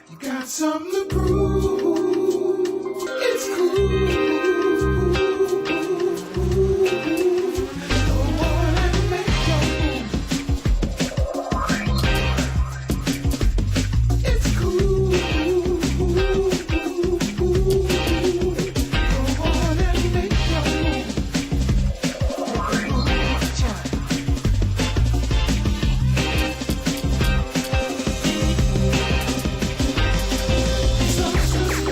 You got something to prove. It's cool. Go on and make your move. It's cool. Go on and make your move. Make your move, child. So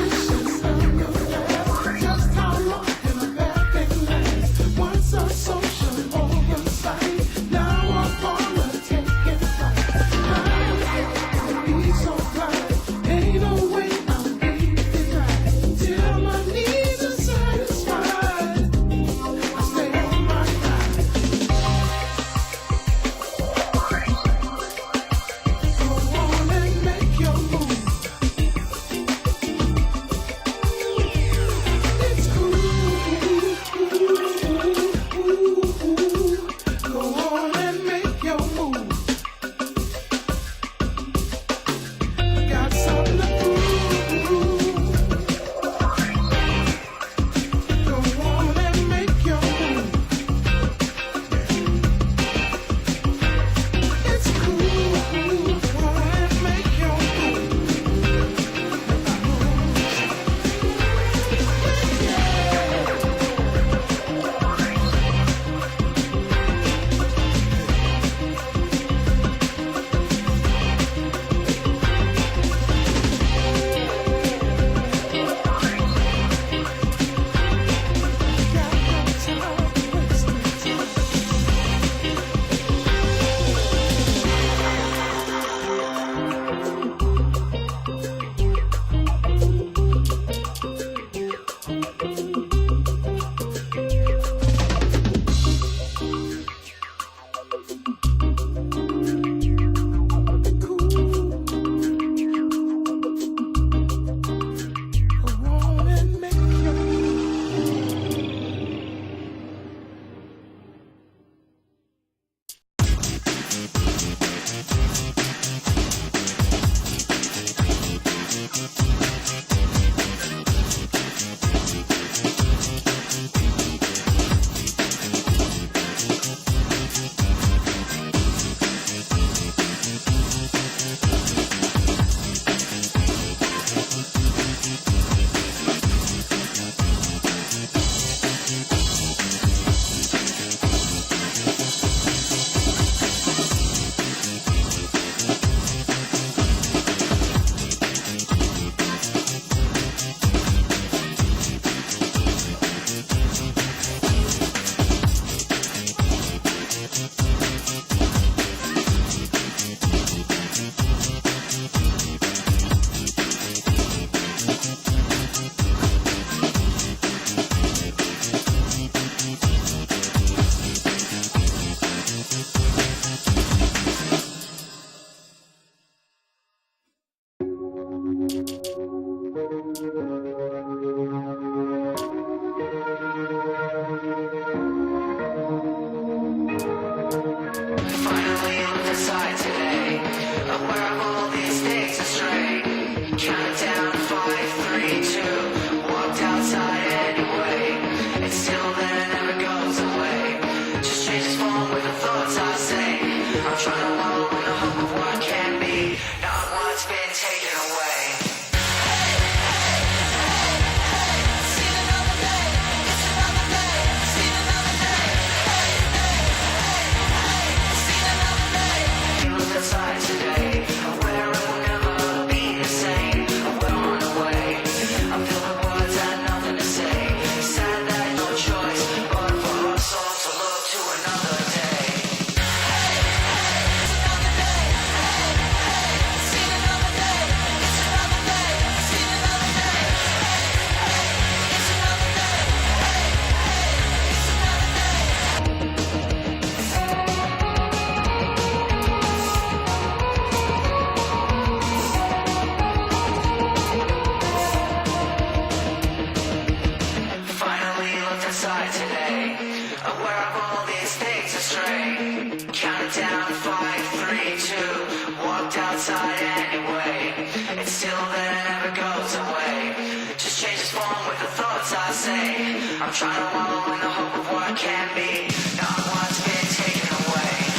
trying to wallow in the hope of what can be, not what's been taken away.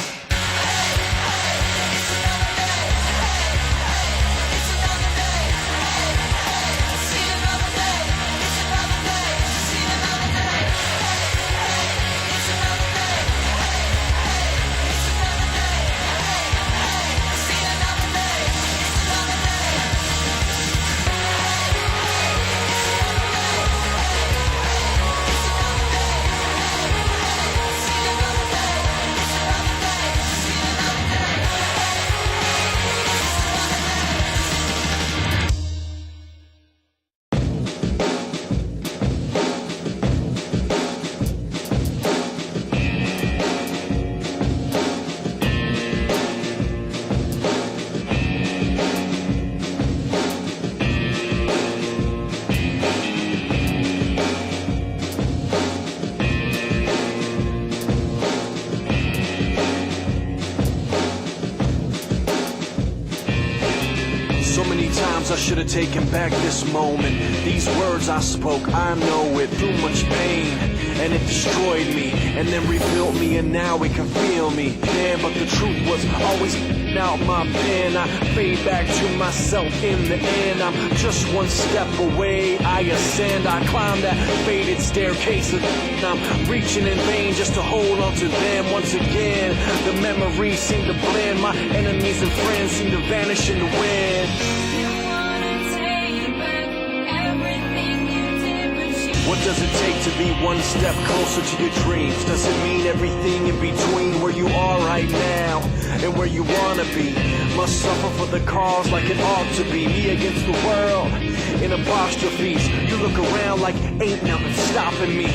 It's another day. It's another day. See another day. It's another day. See another day. It's another day. It's another day. See another day. It's another day. So many times I should have taken back this moment. These words I spoke, I know it, through much pain. And it destroyed me, and then rebuilt me, and now it can feel me. Yeah, but the truth was always out my pen. I fade back to myself in the end. I'm just one step away, I ascend. I climb that faded staircase, and I'm reaching in vain just to hold on to them once again. The memories seem to blend, my enemies and friends seem to vanish in the wind. What does it take to be one step closer to your dreams? Does it mean everything in between where you are right now and where you wanna be? Must suffer for the cause like it ought to be. Me against the world in apostrophes. You look around like ain't nothing stopping me.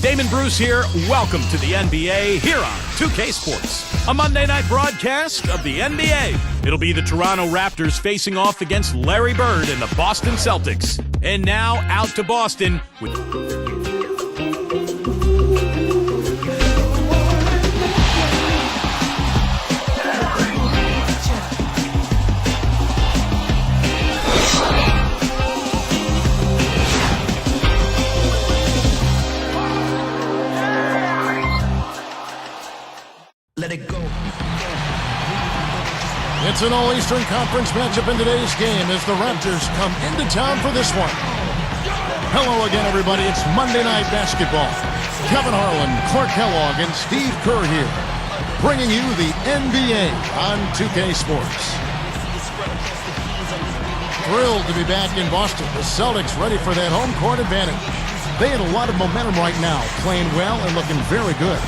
Damon Bruce here. Welcome to the NBA here on 2K Sports, a Monday night broadcast of the NBA. It'll be the Toronto Raptors facing off against Larry Bird and the Boston Celtics. And now out to Boston with... Let it go. It's an All-Eastern Conference matchup in today's game as the Raptors come into town for this one. Hello again, everybody. It's Monday Night Basketball. Kevin Harlan, Clark Kellogg, and Steve Kerr here, bringing you the NBA on 2K Sports. Thrilled to be back in Boston. The Celtics ready for that home court advantage. They had a lot of momentum right now, playing well and looking very good.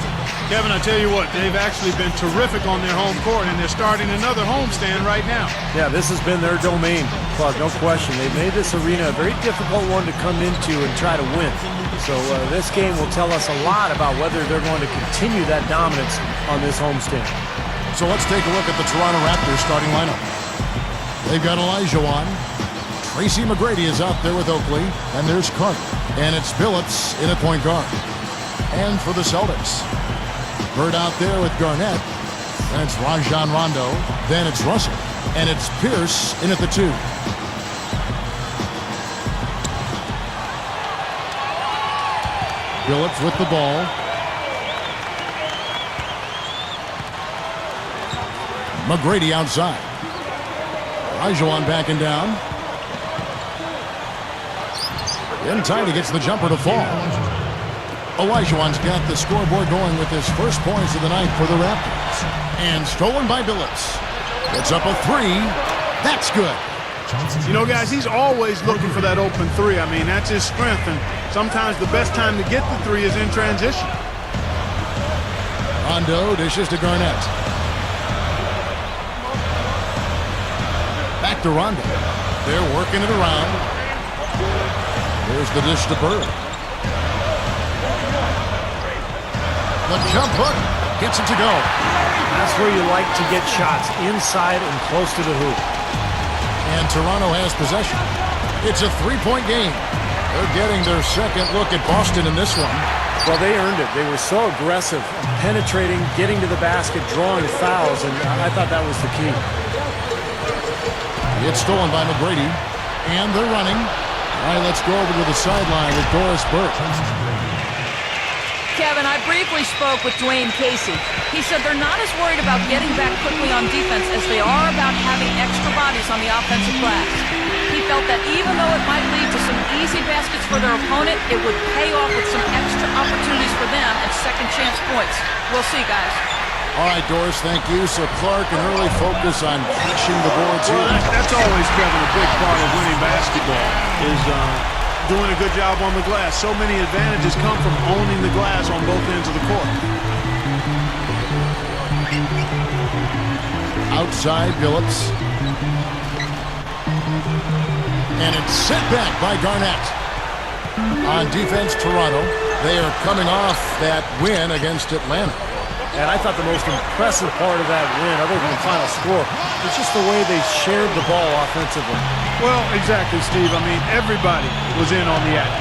Kevin, I tell you what, they've actually been terrific on their home court, and they're starting another homestand right now. Yeah, this has been their domain, Clark, no question. They've made this arena a very difficult one to come into and try to win. So this game will tell us a lot about whether they're going to continue that dominance on this homestand. So let's take a look at the Toronto Raptors starting lineup. They've got Elijah on. Tracy McGrady is out there with Oakley, and there's Carter. And it's Billups in at point guard. And for the Celtics, Bird out there with Garnett. Then it's Rajon Rondo. Then it's Russell. And it's Pierce in at the 2. Billups with the ball. McGrady outside. Rajon backing down. In time, he gets the jumper to fall. Olajuwon's got the scoreboard going with his first points of the night for the Raptors. And stolen by Billups. It's up a 3. That's good. You know, guys, he's always looking for that open 3. I mean, that's his strength, and sometimes the best time to get the 3 is in transition. Rondo dishes to Garnett. Back to Rondo. They're working it around. There's the dish to Bird. The jump hook gets it to go. That's where you like to get shots, inside and close to the hoop. And Toronto has possession. It's a three-point game. They're getting their second look at Boston in this one. Well, they earned it. They were so aggressive, penetrating, getting to the basket, drawing fouls, and I thought that was the key. It's stolen by McGrady, and they're running. All right, let's go over to the sideline with Doris Burke. Kevin, I briefly spoke with Dwayne Casey. He said they're not as worried about getting back quickly on defense as they are about having extra bodies on the offensive glass. He felt that even though it might lead to some easy baskets for their opponent, it would pay off with some extra opportunities for them and second chance points. We'll see, guys. All right, Doris, thank you. So Clark can really focus on catching the boards here. Well, that's always, Kevin, a big part of winning basketball is doing a good job on the glass. So many advantages come from owning the glass on both ends of the court. Outside, Billups. And it's sent back by Garnett. On defense, Toronto. They are coming off that win against Atlanta. And I thought the most impressive part of that win, other than the final score, was just the way they shared the ball offensively. Well, exactly, Steve. I mean, everybody was in on the act.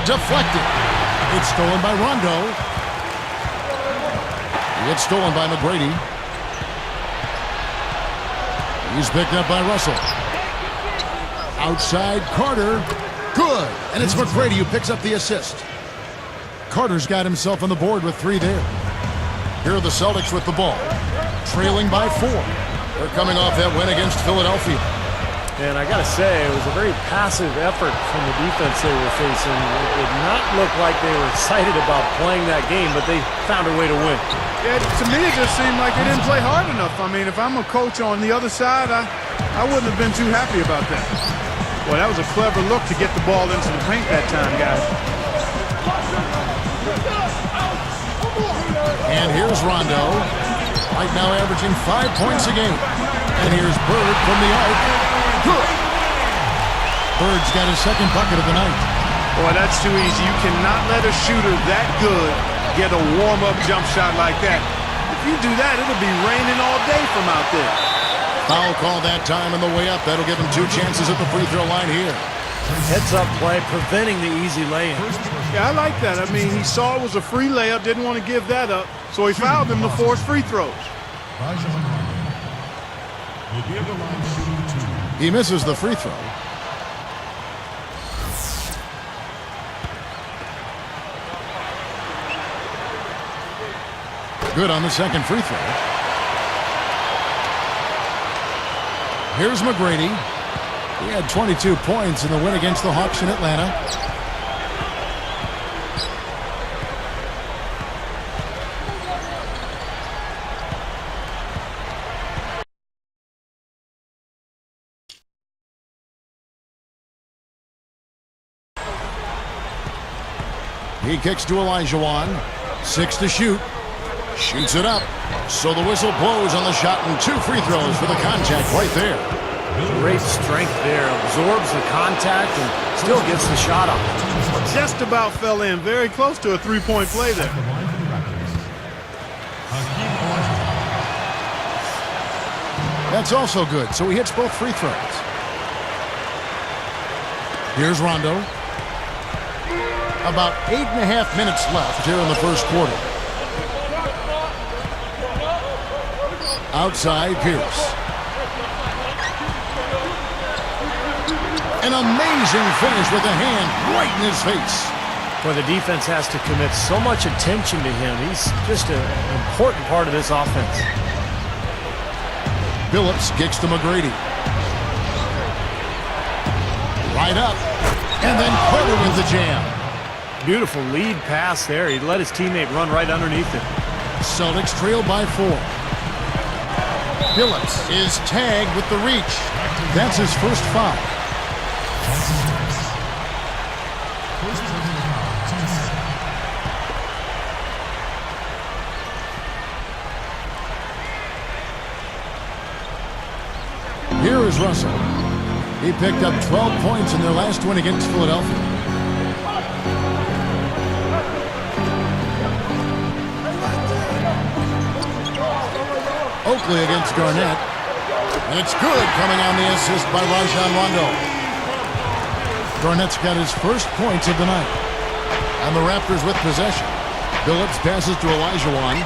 Deflected. It's stolen by Rondo. It's stolen by McGrady. He's picked up by Russell. Outside, Carter. Good. And it's McGrady who picks up the assist. Carter's got himself on the board with 3 there. Here are the Celtics with the ball, trailing by 4. They're coming off that win against Philadelphia. And I got to say, it was a very passive effort from the defense they were facing. It did not look like they were excited about playing that game, but they found a way to win. Yeah, to me, it just seemed like they didn't play hard enough. I mean, if I'm a coach on the other side, I wouldn't have been too happy about that. Well, that was a clever look to get the ball into the paint that time, guys. And here's Rondo, right now averaging 5 points a game. And here's Bird from the arc. Good. Bird's got his second bucket of the night. Boy, that's too easy. You cannot let a shooter that good get a warm-up jump shot like that. If you do that, it'll be raining all day from out there. Foul call that time on the way up. That'll give him 2 chances at the free throw line here. Heads-up play, preventing the easy lay-in. Yeah, I like that. I mean, he saw it was a free layup, didn't want to give that up, so he fouled him to force free throws. He misses the free throw. Good on the second free throw. Here's McGrady. He had 22 points in the win against the Hawks in Atlanta. He kicks to Olajuwon. 6 to shoot. Shoots it up. So the whistle blows on the shot and 2 free throws for the contact right there. Great strength there. Absorbs the contact and still gets the shot off. Just about fell in. Very close to a three-point play there. That's also good. So he hits both free throws. Here's Rondo. About 8.5 minutes left here in the first quarter. Outside, Pierce. An amazing finish with a hand right in his face. Boy, the defense has to commit so much attention to him. He's just an important part of this offense. Billups kicks to McGrady. Right up. And then Carter with the jam. Beautiful lead pass there. He let his teammate run right underneath it. Celtics trail by 4. Billups is tagged with the reach. That's his first foul. Here's Russell. He picked up 12 points in their last win against Philadelphia. Oakley against Garnett. And it's good, coming on the assist by Rajon Rondo. Garnett's got his first points of the night. And the Raptors with possession. Billups passes to Olajuwon.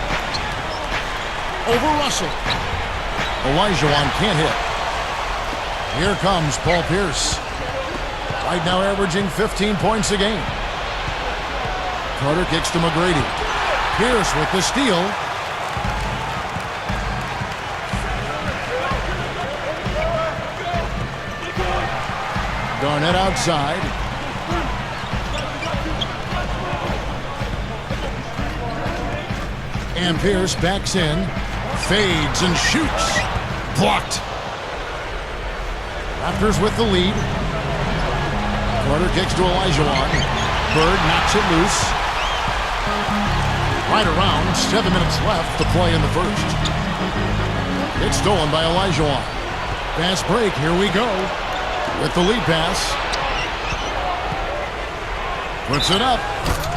Over Russell. Olajuwon can't hit. Here comes Paul Pierce. Right now averaging 15 points a game. Carter kicks to McGrady. Pierce with the steal. Garnett outside. And Pierce backs in. Fades and shoots. Blocked. Raptors with the lead. Carter kicks to Olajuwon. Bird knocks it loose. Right around, 7 minutes left to play in the first. It's stolen by Olajuwon. Fast break, here we go. With the lead pass. Puts it up.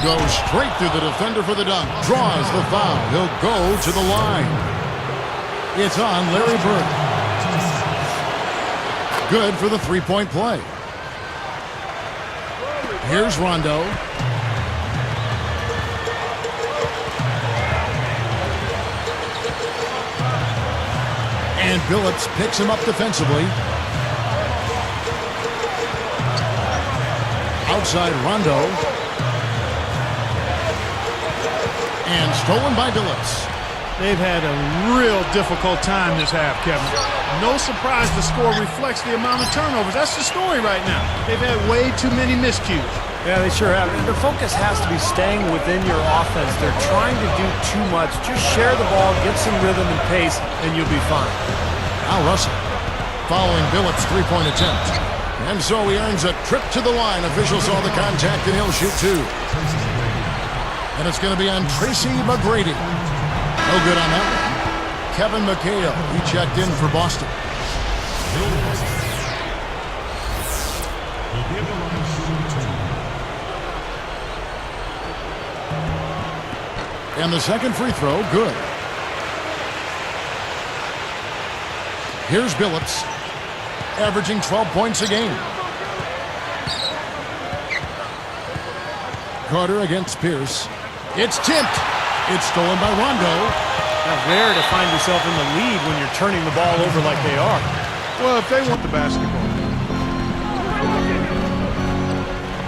Goes straight through the defender for the dunk. Draws the foul. He'll go to the line. It's on Larry Bird. Good for the three-point play. Here's Rondo. And Billups picks him up defensively. Outside Rondo. And stolen by Billups. They've had a real difficult time this half, Kevin. No surprise the score reflects the amount of turnovers. That's the story right now. They've had way too many miscues. Yeah, they sure have. And the focus has to be staying within your offense. They're trying to do too much. Just share the ball, get some rhythm and pace, and you'll be fine. Now Russell following Billups' three-point attempt. And so he earns a trip to the line. Officials saw the contact, and he'll shoot two. And it's going to be on Tracy McGrady. No good on that one. Kevin McHale, he checked in for Boston. And the second free throw, good. Here's Billups, averaging 12 points a game. Carter against Pierce. It's tipped. It's stolen by Rondo. Now, rare to find yourself in the lead when you're turning the ball over like they are. Well, if they want the basketball.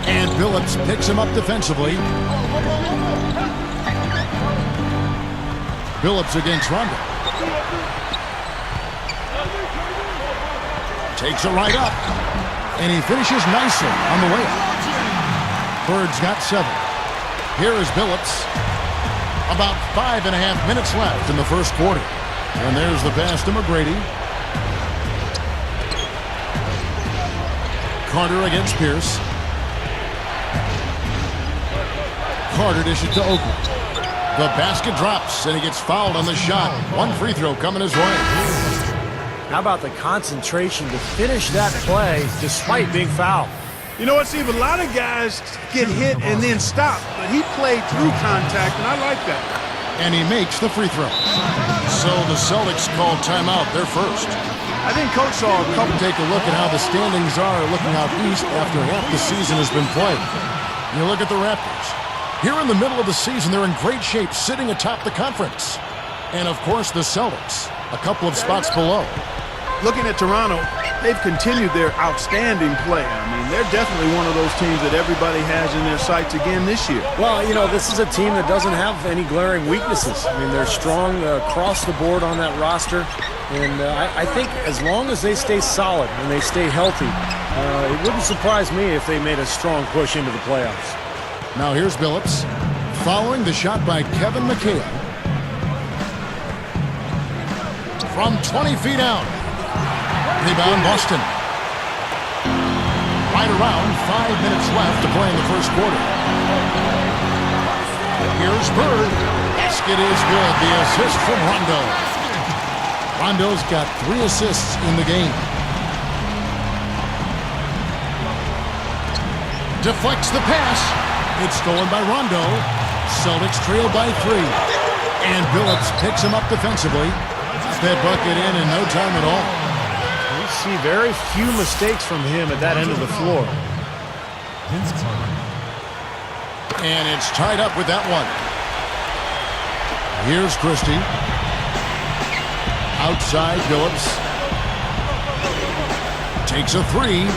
And Billups picks him up defensively. Billups against Rondo. Takes it right up. And he finishes nicely on the way up. Bird's got 7. Here is Billups. About 5.5 minutes left in the first quarter. And there's the pass to McGrady. Carter against Pierce. Carter dishes to Oakley. The basket drops, and he gets fouled on the shot. One free throw coming his way. How about the concentration to finish that play despite being fouled? You know what, Steve? A lot of guys get hit and then stop, but he played through contact, and I like that. And he makes the free throw. So the Celtics called timeout. They're first. I think Coach saw a couple. Take a look at how the standings are looking out east after half the season has been played. You look at the Raptors. Here in the middle of the season, they're in great shape, sitting atop the conference. And, of course, the Celtics, a couple of spots below. Looking at Toronto, they've continued their outstanding play. I mean, they're definitely one of those teams that everybody has in their sights again this year. Well, you know, this is a team that doesn't have any glaring weaknesses. I mean, they're strong across the board on that roster. And I think as long as they stay solid and they stay healthy, it wouldn't surprise me if they made a strong push into the playoffs. Now here's Billups, following the shot by Kevin McHale. From 20 feet out. Rebound Boston. Right around 5 minutes left to play in the first quarter. Here's Bird. Basket is good. The assist from Rondo. Rondo's got 3 assists in the game. Deflects the pass. It's stolen by Rondo. Celtics trail by 3. And Billups picks him up defensively. That bucket in no time at all. We see very few mistakes from him at that end of the floor. And it's tied up with that one. Here's Christie. Outside, Billups. Takes a 3.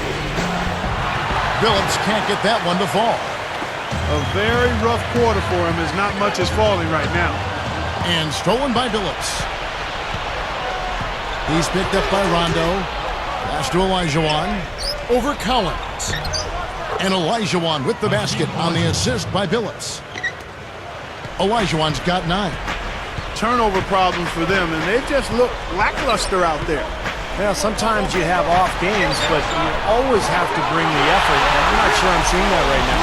Billups can't get that one to fall. A very rough quarter for him as not much is falling right now. And stolen by Billups. He's picked up by Rondo. Pass to Olajuwon. Over Collins. And Olajuwon with the basket on the assist by Billups. Olajuwon's got 9. Turnover problems for them, and they just look lackluster out there. Yeah, sometimes you have off games, but you always have to bring the effort, and I'm not sure I'm seeing that right now.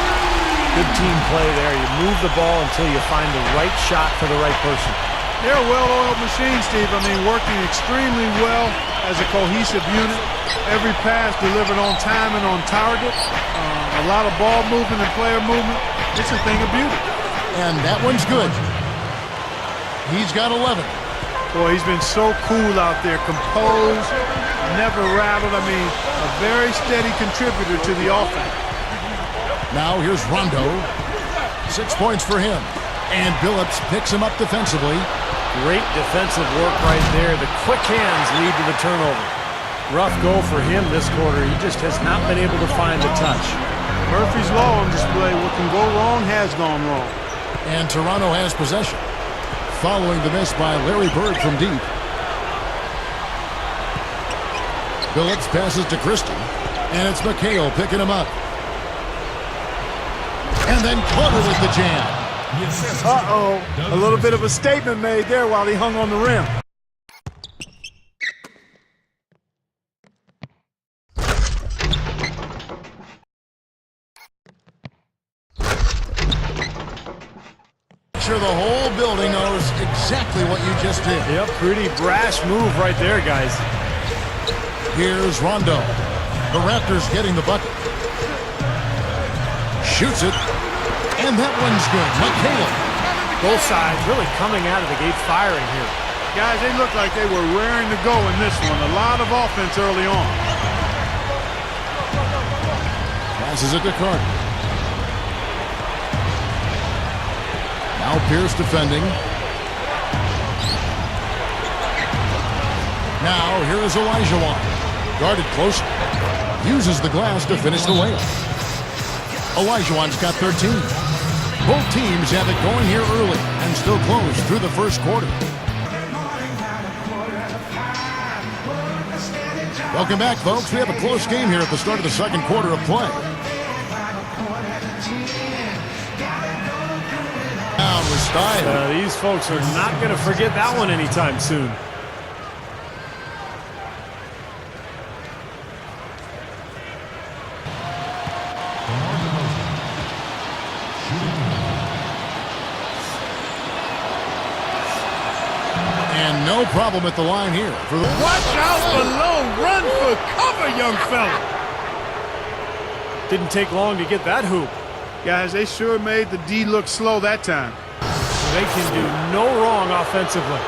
Good team play there. You move the ball until you find the right shot for the right person. They're a well-oiled machine, Steve. I mean, working extremely well as a cohesive unit. Every pass delivered on time and on target. A lot of ball movement and player movement. It's a thing of beauty. And that one's good. He's got 11. Boy, he's been so cool out there, composed, never rattled. I mean, a very steady contributor to the offense. Now here's Rondo. 6 points for him. And Billups picks him up defensively. Great defensive work right there. The quick hands lead to the turnover. Rough go for him this quarter. He just has not been able to find the touch. Murphy's Law on display. What can go wrong has gone wrong. And Toronto has possession. Following the miss by Larry Bird from deep. Billups passes to Christie. And it's McHale picking him up. And then Carter with the jam. Uh-oh. A little bit of a statement made there while he hung on the rim. Sure, the whole building knows exactly what you just did. Yep, pretty brash move right there, guys. Here's Rondo. The Raptors getting the bucket. Shoots it. And that one's good. McHale. Both sides really coming out of the gate firing here. Guys, they look like they were raring to go in this one. A lot of offense early on. Passes it to Carter. Now Pierce defending. Now here is Olajuwon. Guarded close. Uses the glass to finish the layup. Olajuwon's got 13. Both teams have it going here early and still close through the first quarter. Welcome back, folks. We have a close game here at the start of the second quarter of play. Down with style. These folks are not going to forget that one anytime soon. And no problem at the line here. For the Watch out below. Run for cover, young fella. Didn't take long to get that hoop. Guys, they sure made the D look slow that time. They can do no wrong offensively.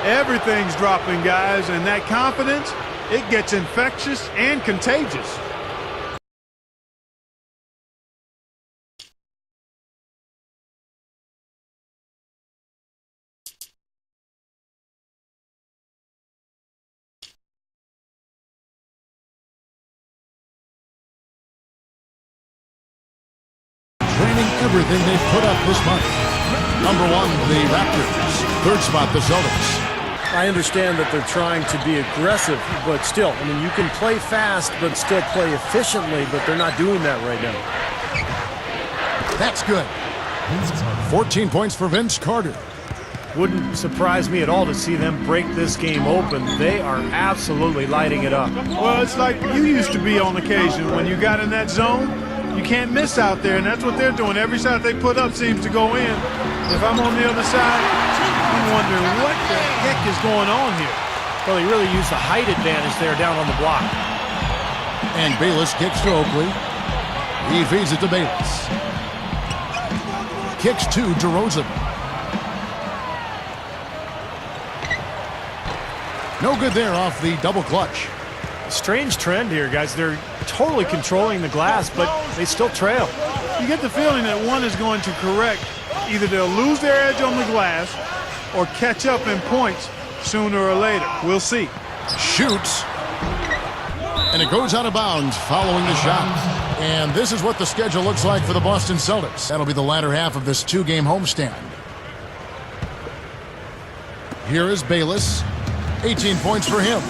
Everything's dropping, guys, and that confidence, it gets infectious and contagious. training everything they've put up this month. Number 1, the Raptors. Third spot, the Celtics. I understand that they're trying to be aggressive, but still, I mean, you can play fast but still play efficiently, but they're not doing that right now. That's good. 14 points for Vince Carter. Wouldn't surprise me at all to see them break this game open. They are absolutely lighting it up. Well, it's like you used to be on occasion. When you got in that zone, you can't miss out there, and that's what they're doing. Every shot they put up seems to go in. If I'm on the other side, I'm wondering what the heck is going on here. Well, he really used the height advantage there down on the block. And Bayless kicks to Oakley. He feeds it to Bayless. Kicks to DeRozan. No good there off the double clutch. Strange trend here, guys. They're totally controlling the glass, but they still trail. You get the feeling that one is going to correct. Either they'll lose their edge on the glass or catch up in points sooner or later. We'll see. Shoots. And it goes out of bounds following the shot. And this is what the schedule looks like for the Boston Celtics. That'll be the latter half of this two-game homestand. Here is Bayless. 18 points for him.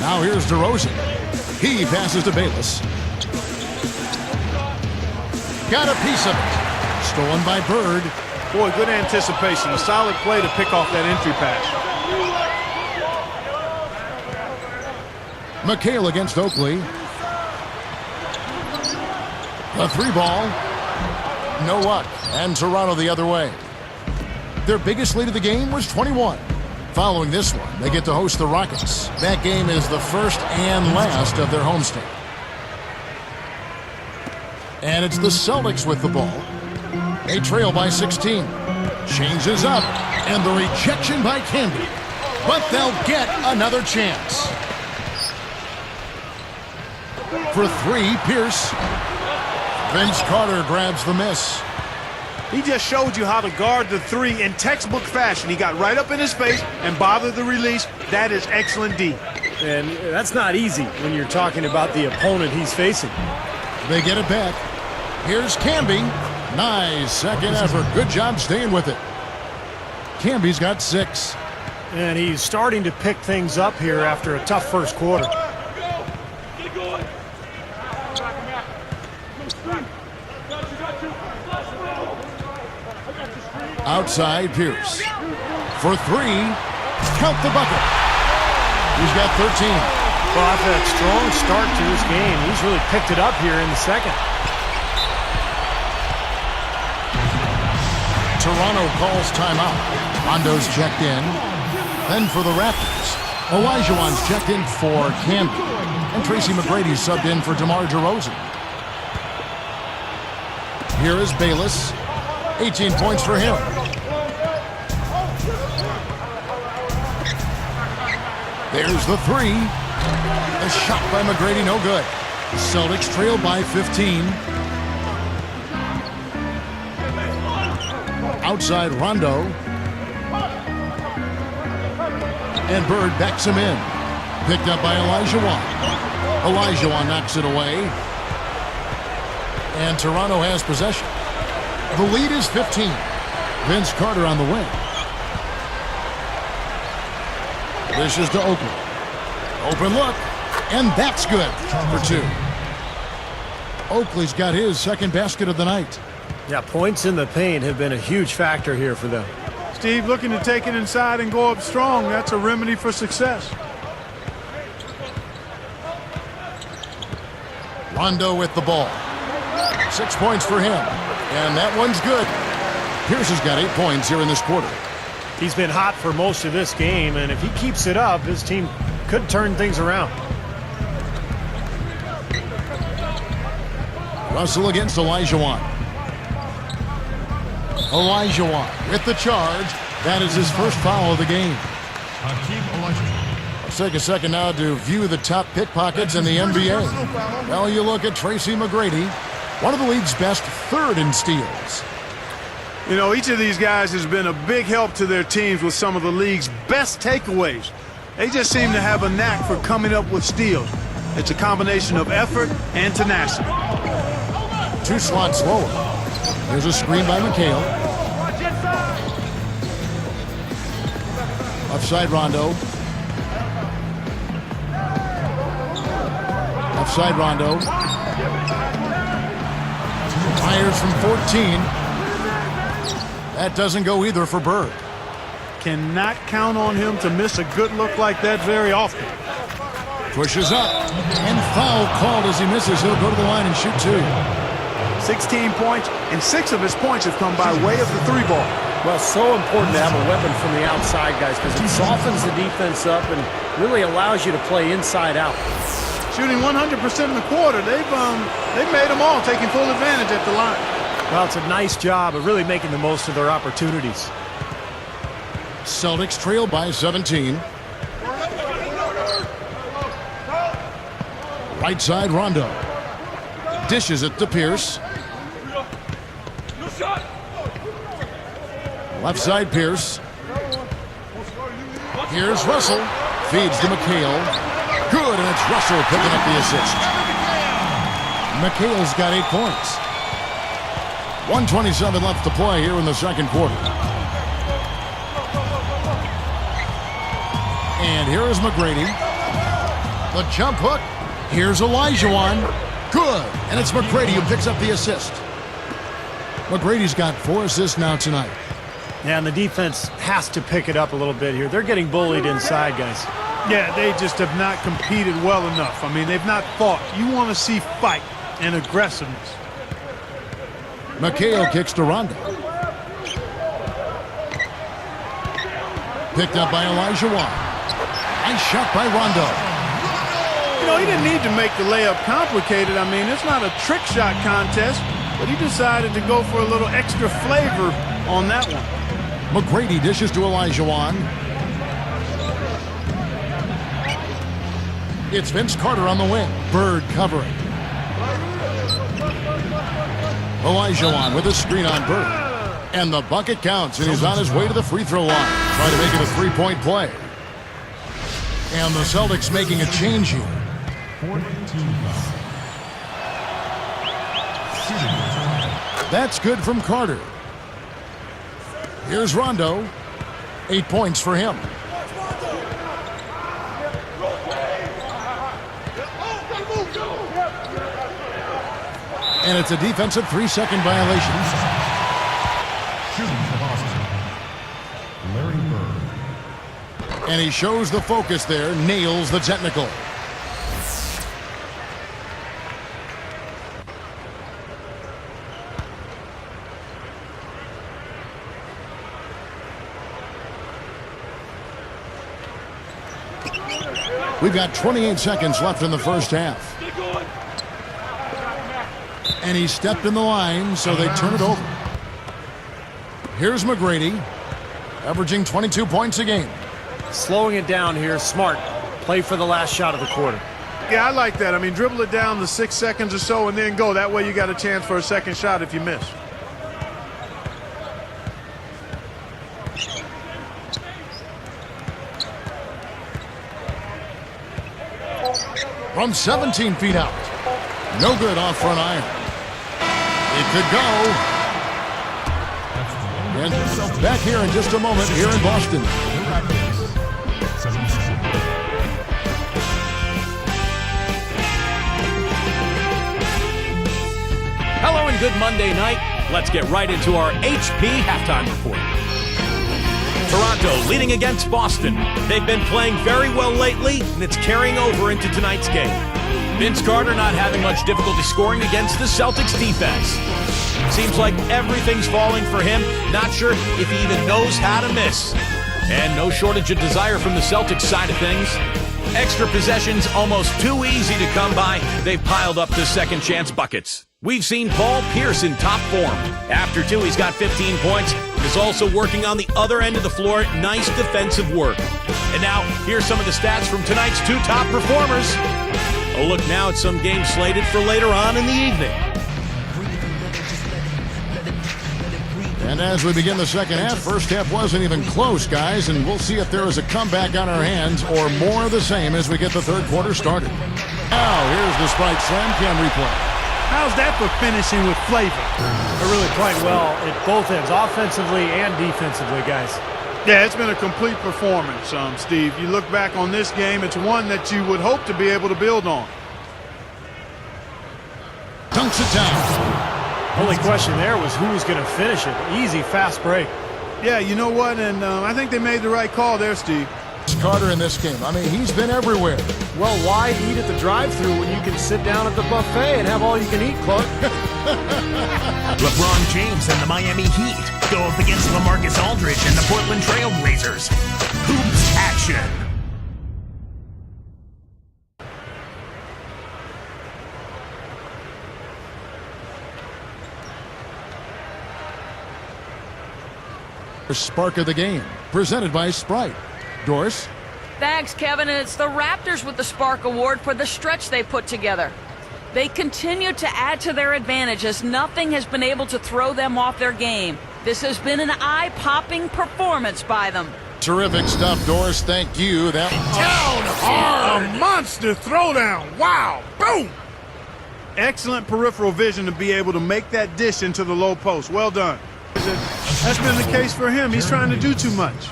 Now here's DeRozan. He passes to Bayless. Got a piece of it. Stolen by Bird. Boy, good anticipation. A solid play to pick off that entry pass. McHale against Oakley. A three ball. No luck. And Toronto the other way. Their biggest lead of the game was 21. Following this one, they get to host the Rockets. That game is the first and last of their homestand. And it's the Celtics with the ball. They trail by 16. Changes up, and the rejection by Canby. But they'll get another chance. For three, Pierce. Vince Carter grabs the miss. He just showed you how to guard the three in textbook fashion. He got right up in his face and bothered the release. That is excellent D. And that's not easy when you're talking about the opponent he's facing. They get it back. Here's Canby. Nice second effort. Good job staying with it. Canby's got 6. And he's starting to pick things up here after a tough first quarter. Outside Pierce. For 3. Count the bucket. He's got 13. Well, after that strong start to this game, he's really picked it up here in the second. Toronto calls timeout. Rondo's checked in. Then for the Raptors, Olajuwon's checked in for Canby. And Tracy McGrady subbed in for DeMar DeRozan. Here is Bayless. 18 points for him. There's the 3. A shot by McGrady, no good. Celtics trail by 15. Outside Rondo. And Bird backs him in. Picked up by Olajuwon. Olajuwon knocks it away. And Toronto has possession. The lead is 15. Vince Carter on the wing. This is to Oakley. Open look. And that's good for 2. Oakley's got his second basket of the night. Yeah, points in the paint have been a huge factor here for them. Steve looking to take it inside and go up strong. That's a remedy for success. Rondo with the ball. 6 points for him. And that one's good. Pierce has got 8 points here in this quarter. He's been hot for most of this game, and if he keeps it up, his team could turn things around. Russell against Olajuwon. Olajuwon with the charge. That is his first foul of the game. Let's take a second now to view the top pickpockets in the NBA. Well, you look at Tracy McGrady, one of the league's best, 3rd in steals. You know, each of these guys has been a big help to their teams with some of the league's best takeaways. They just seem to have a knack for coming up with steals. It's a combination of effort and tenacity. 2 slots lower. There's a screen by McHale. Offside Rondo. Offside Rondo. Fires from 14. That doesn't go either for Bird. Cannot count on him to miss a good look like that very often. Pushes up. And foul called as he misses. He'll go to the line and shoot 2. 16 points, and 6 of his points have come by way of the 3 ball. Well, so important to have a weapon from the outside, guys, because it softens the defense up and really allows you to play inside out. Shooting 100% in the quarter. They've made them all, taking full advantage at the line. Well, it's a nice job of really making the most of their opportunities. Celtics trail by 17. Right side, Rondo. Dishes it to Pierce. Left side, Pierce. Here's Russell. Feeds to McHale. Good, and it's Russell picking up the assist. McHale's got 8 points. 1:27 left to play here in the second quarter. And here is McGrady. The jump hook. Here's Olajuwon. Good, and it's McGrady who picks up the assist. McGrady's got 4 assists now tonight. Yeah, and the defense has to pick it up a little bit here. They're getting bullied inside, guys. Yeah, they just have not competed well enough. I mean, they've not fought. You want to see fight and aggressiveness. McHale kicks to Rondo. Picked up by Olajuwon. Nice shot by Rondo. You know, he didn't need to make the layup complicated. I mean, it's not a trick shot contest, but he decided to go for a little extra flavor on that one. McGrady dishes to Olajuwon. It's Vince Carter on the wing. Bird covering. Olajuwon with a screen on Bird. And the bucket counts, and he's on his way to the free throw line. Trying to make it a three-point play. And the Celtics making a change here. That's good from Carter. Here's Rondo. 8 points for him. And it's a defensive 3-second violation. Shooting for Boston, Larry Bird. And he shows the focus there, nails the technical. We've got 28 seconds left in the first half. And he stepped in the line, so they turn it over. Here's McGrady, averaging 22 points a game. Slowing it down here, smart. Play for the last shot of the quarter. Yeah, I like that. I mean, dribble it down to 6 seconds or so and then go. That way you got a chance for a second shot if you miss. From 17 feet out. No good off front iron. It could go. And back here in just a moment here in Boston. Hello and good Monday night. Let's get right into our HP halftime report. Toronto leading against Boston. They've been playing very well lately, and it's carrying over into tonight's game. Vince Carter not having much difficulty scoring against the Celtics defense. Seems like everything's falling for him. Not sure if he even knows how to miss. And no shortage of desire from the Celtics side of things. Extra possessions almost too easy to come by. They've piled up the second chance buckets. We've seen Paul Pierce in top form. After 2, he's got 15 points. Is also working on the other end of the floor. Nice defensive work. And now, here's some of the stats from tonight's 2 top performers. A look now at some games slated for later on in the evening. And as we begin the second half, first half wasn't even close, guys, and we'll see if there is a comeback on our hands or more of the same as we get the third quarter started. Now, here's the Sprite Slam Cam replay. How's that for finishing with flavor? They're really playing well at both ends, offensively and defensively, guys. Yeah, it's been a complete performance, Steve. You look back on this game, it's one that you would hope to be able to build on. Dunks it down. Only question there was who was going to finish it. Easy, fast break. Yeah, you know what? And I think they made the right call there, Steve. Carter in this game. I mean, he's been everywhere. Well, why eat at the drive-thru when you can sit down at the buffet and have all you can eat, Clark? LeBron James and the Miami Heat go up against LaMarcus Aldridge and the Portland Trail Blazers. Hoops action. Spark of the game, presented by Sprite. Doris? Thanks, Kevin, and it's the Raptors with the Spark Award for the stretch they put together. They continue to add to their advantage as nothing has been able to throw them off their game. This has been an eye-popping performance by them. Terrific stuff, Doris. Thank you. That down hard. A monster throwdown. Wow. Boom. Excellent peripheral vision to be able to make that dish into the low post. Well done. That's been the case for him. He's trying to do too much.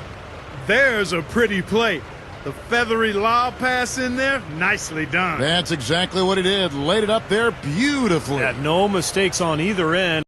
There's a pretty play. The feathery lob pass in there, nicely done. That's exactly what he did. Laid it up there beautifully. Had no mistakes on either end.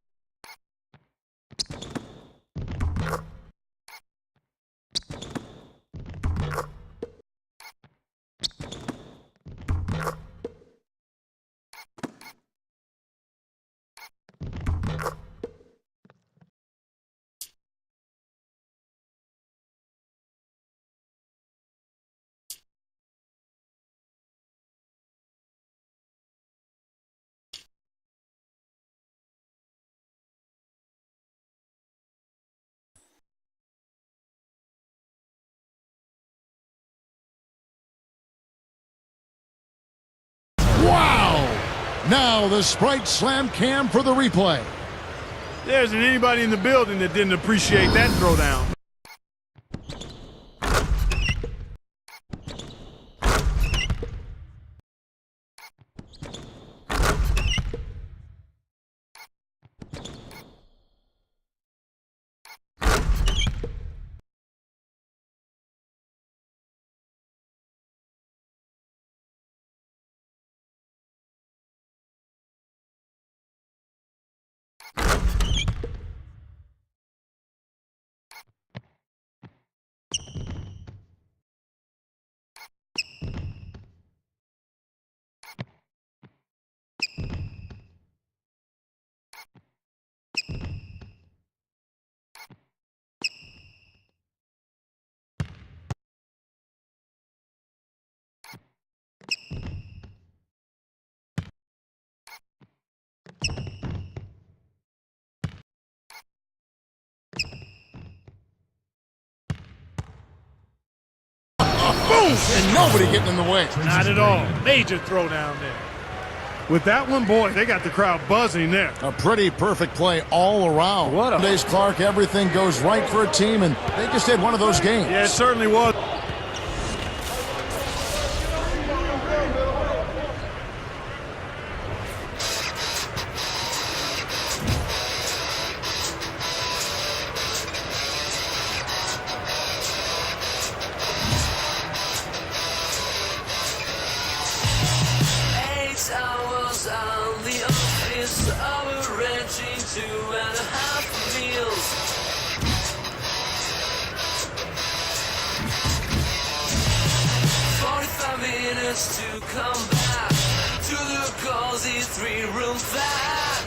Wow! Now the Sprite Slam Cam for the replay. There isn't anybody in the building that didn't appreciate that throwdown. Boom! And nobody getting in the way. Not at all. Major throwdown there. With that one, boy, they got the crowd buzzing there. A pretty perfect play all around. What a... Days Clark, everything goes right for a team, and they just had one of those games. Yeah, it certainly was. On the office, averaging 2.5 meals. 45 minutes to come back to the cozy 3-room flat.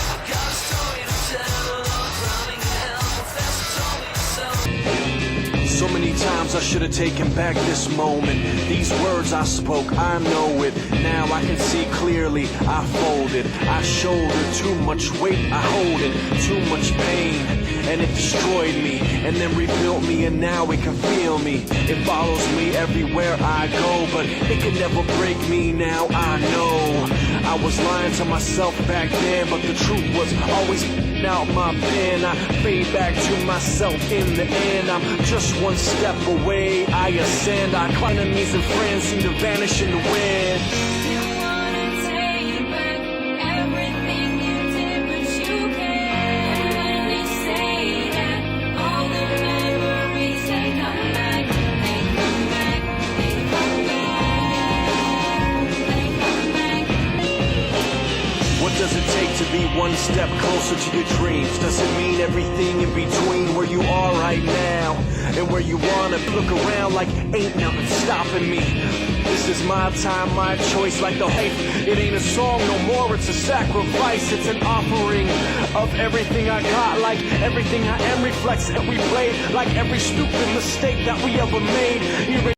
I got a story to tell, drowning hell, professor told me so. So many times I should have taken back this moment. These words I spoke, I know it. Now I can see clearly. I folded, I shouldered too much weight. I hold it, too much pain, and it destroyed me, and then rebuilt me, and now it can feel me. It follows me everywhere I go, but it can never break me. Now I know I was lying to myself back then, but the truth was always out my pen. I fade back to myself in the end. I'm just one step away. I ascend. I climb. Enemies and friends seem to vanish in the wind. You wanna take back everything you did, but you can't. When you say that, all the memories they come back, they come back, they come back, they come back. What does it take to be one step closer to your dreams? Does it mean everything in between where you are right now and where you wanna look around like ain't nothing stopping me? This is my time, my choice, like the faith. It ain't a song no more, it's a sacrifice. It's an offering of everything I got, like everything I am reflects that we played, like every stupid mistake that we ever made.